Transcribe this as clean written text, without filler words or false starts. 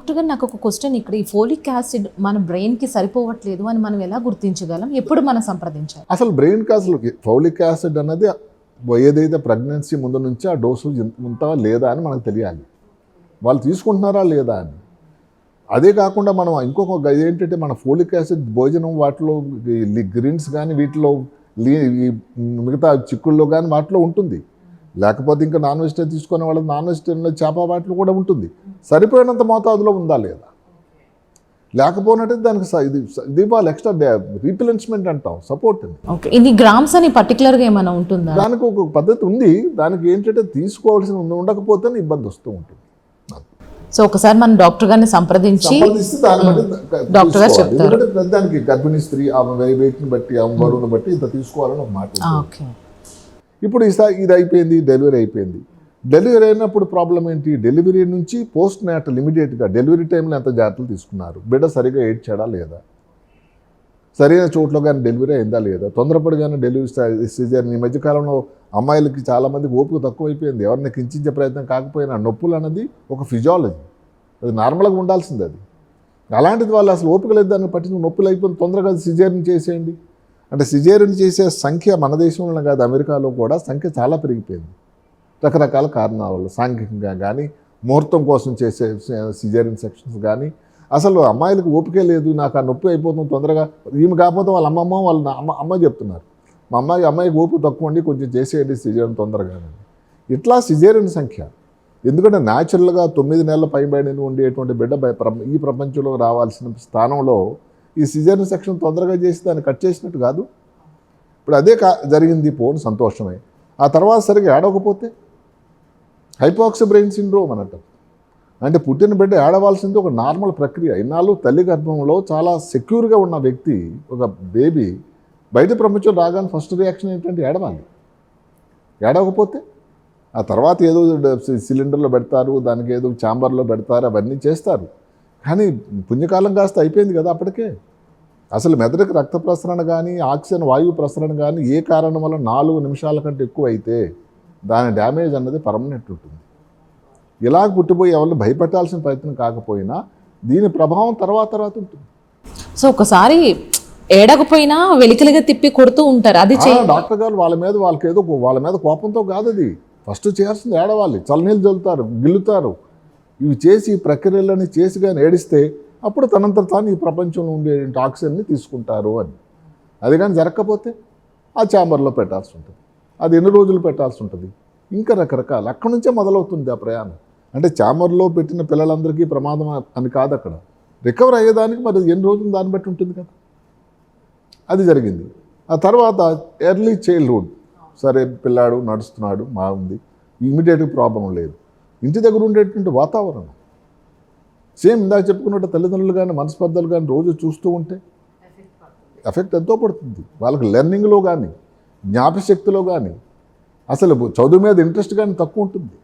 Doctor గారు నాకు ఒక క్వశ్చన్ ఇక్కడ, ఈ ఫోలిక్ యాసిడ్ మన బ్రెయిన్కి సరిపోవట్లేదు అని మనం ఎలా గుర్తించగలం? ఎప్పుడు మనం సంప్రదించాలి? అసలు బ్రెయిన్కి అసలు ఫోలిక్ యాసిడ్ అన్నది ఏదైతే ప్రెగ్నెన్సీ ముందు నుంచి ఆ డోసు ఉందా లేదా అని మనకు తెలియాలి, వాళ్ళు తీసుకుంటున్నారా లేదా అని. అదే కాకుండా మనం ఇంకొక ఏంటంటే మన ఫోలిక్ యాసిడ్ భోజనం వాటిలో గ్రీన్స్ కానీ వీటిలో మిగతా చిక్కుల్లో కానీ వాటిలో ఉంటుంది. లేకపోతే ఇంకా నాన్ వెజిటేరియన్ తీసుకునే వాళ్ళకి నాన్ వెజిటేరియన్లో చేప వాటిలో కూడా ఉంటుంది. సరిపోయినంత మోతాదులో ఉందా లేదా, లేకపోయినట్టు దానికి ఇది వాళ్ళు ఎక్స్ట్రా రీప్లెన్స్మెంట్ అంటాం, సపోర్ట్ అని. ఓకే, ఇది గ్రామ్స్ అని పర్టికులర్గా ఏమైనా ఉంటుందా? దానికి ఒక పద్ధతి ఉంది. దానికి ఏంటంటే తీసుకోవాల్సిన ఉండకపోతే ఇబ్బంది వస్తూ ఉంటుంది. సో ఒకసారి మనం డాక్టర్ గారిని సంప్రదించి డాక్టర్ గారు చెప్తారు. దానికి గర్భిణీ స్త్రీ ఆమె వెయిట్ని బట్టి ఆమె బరువును బట్టి ఇంత తీసుకోవాలని ఒక మాట. ఇప్పుడు ఇది అయిపోయింది, డెలివరీ అయిపోయింది. డెలివరీ అయినప్పుడు ప్రాబ్లం ఏంటి? డెలివరీ నుంచి పోస్ట్ నాటల్ ఇమీడియట్గా డెలివరీ టైంలో ఎంత జాగ్రత్తలు తీసుకున్నారు, బిడ్డ సరిగా ఏడ్చాడా లేదా, సరైన చోట్ల కానీ డెలివరీ అయిందా లేదా, తొందరపడిగానే డెలివరీ సిజేరియన్. ఈ మధ్యకాలంలో అమ్మాయిలకి చాలామందికి ఓపిక తక్కువైపోయింది. ఎవరిని కించించే ప్రయత్నం కాకపోయినా నొప్పులు అన్నది ఒక ఫిజియాలజీ, అది నార్మల్గా ఉండాల్సింది. అది అలాంటిది వాళ్ళు అసలు ఓపిక లేదు, దాన్ని పట్టిన నొప్పులు అయిపోయింది, తొందరగా సిజేరియన్ చేసేయండి అంటే సిజేరియన్ చేసే సంఖ్య మన దేశంలో కాదు అమెరికాలో కూడా సంఖ్య చాలా పెరిగిపోయింది. రకరకాల కారణాల వల్ల, సాంఘికంగా కానీ ముహూర్తం కోసం చేసే సిజేరియన్ సెక్షన్స్ కానీ. అసలు అమ్మాయిలకు ఓపికే లేదు, నాకు ఆ నొప్పి అయిపోతుంది తొందరగా. ఈమె కాకపోతే వాళ్ళ అమ్మమ్మ వాళ్ళ అమ్మ చెప్తున్నారు, మా అమ్మాయికి ఓపిక తక్కువ అండి, కొంచెం చేసేయండి సిజేరియన్ తొందరగా. ఇట్లా సిజేరియన్ సంఖ్య. ఎందుకంటే న్యాచురల్గా 9 నెలల పైబడిన ఉండేటువంటి బిడ్డ ఈ ప్రపంచంలో రావాల్సిన స్థానంలో ఈ సిజేరియన్ సెక్షన్ తొందరగా చేసి దాన్ని కట్ చేసినట్టు కాదు. ఇప్పుడు అదే జరిగింది, పోను సంతోషమే. ఆ తర్వాత సరిగ్గా ఏడవకపోతే హైపాక్సిక్ బ్రెయిన్ సిండ్రోమ్ అనటం. అంటే పుట్టిన బిడ్డ ఏడవాల్సింది ఒక నార్మల్ ప్రక్రియ. ఇన్నాళ్ళు తల్లి గర్భంలో చాలా సెక్యూర్గా ఉన్న వ్యక్తి, ఒక బేబీ బయట ప్రపంచం రాగానే ఫస్ట్ రియాక్షన్ ఏంటంటే ఏడవాలి. ఏడవకపోతే ఆ తర్వాత ఏదో సిలిండర్లో పెడతారు, దానికి ఏదో ఛాంబర్లో పెడతారు, అవన్నీ చేస్తారు. కానీ పుణ్యకాలం కాస్త అయిపోయింది కదా అప్పటికే. అసలు మెదడుకి రక్త ప్రసరణ కానీ ఆక్సిజన్ వాయువు ప్రసరణ కానీ ఏ కారణం వల్ల 4 నిమిషాల కంటే ఎక్కువ అయితే దాని డ్యామేజ్ అన్నది పర్మనెంట్ ఉంటుంది. ఇలాగ పుట్టిపోయి ఎవరిని భయపెట్టాల్సిన ప్రయత్నం కాకపోయినా దీని ప్రభావం తర్వాత ఉంటుంది. సో ఒకసారి ఏడకపోయినా వెలికలిగా తిప్పి కొడుతూ ఉంటారు. అది డాక్టర్ గారు వాళ్ళ మీద కోపంతో కాదు, అది ఫస్ట్ చేయాల్సింది ఏడవాలి, చల్లనీళ్ళు చల్లుతారు, గిల్లుతారు. ఇవి చేసి ఈ ప్రక్రియలని చేసి కానీ ఏడిస్తే అప్పుడు తనంతట తాను ఈ ప్రపంచంలో ఉండే ఆక్సిజన్ని తీసుకుంటారు అని. అది కానీ జరగకపోతే ఆ ఛాంబర్లో పెట్టాల్సి ఉంటుంది. అది ఎన్ని రోజులు పెట్టాల్సి ఉంటుంది, ఇంకా రకరకాల. అక్కడి నుంచే మొదలవుతుంది ఆ ప్రయాణం. అంటే ఛాంబర్లో పెట్టిన పిల్లలందరికీ ప్రమాదం అని కాదు, అక్కడ రికవర్ అయ్యేదానికి మరి ఎన్ని రోజులు దాన్ని బట్టి ఉంటుంది కదా. అది జరిగింది. ఆ తర్వాత ఎర్లీ చైల్డ్హుడ్, సరే పిల్లాడు నడుస్తున్నాడు, బాగుంది, ఇమీడియట్గా ప్రాబ్లం లేదు. ఇంటి దగ్గర ఉండేటువంటి వాతావరణం సేమ్ ఇందాక చెప్పుకున్నట్టు తల్లిదండ్రులు కానీ మనస్పర్ధలు కానీ రోజు చూస్తూ ఉంటే ఎఫెక్ట్ ఎంతో పడుతుంది. వాళ్ళకి లెర్నింగ్లో కానీ జ్ఞాపశక్తిలో కానీ అసలు చదువు మీద ఇంట్రెస్ట్ కానీ తక్కువ ఉంటుంది.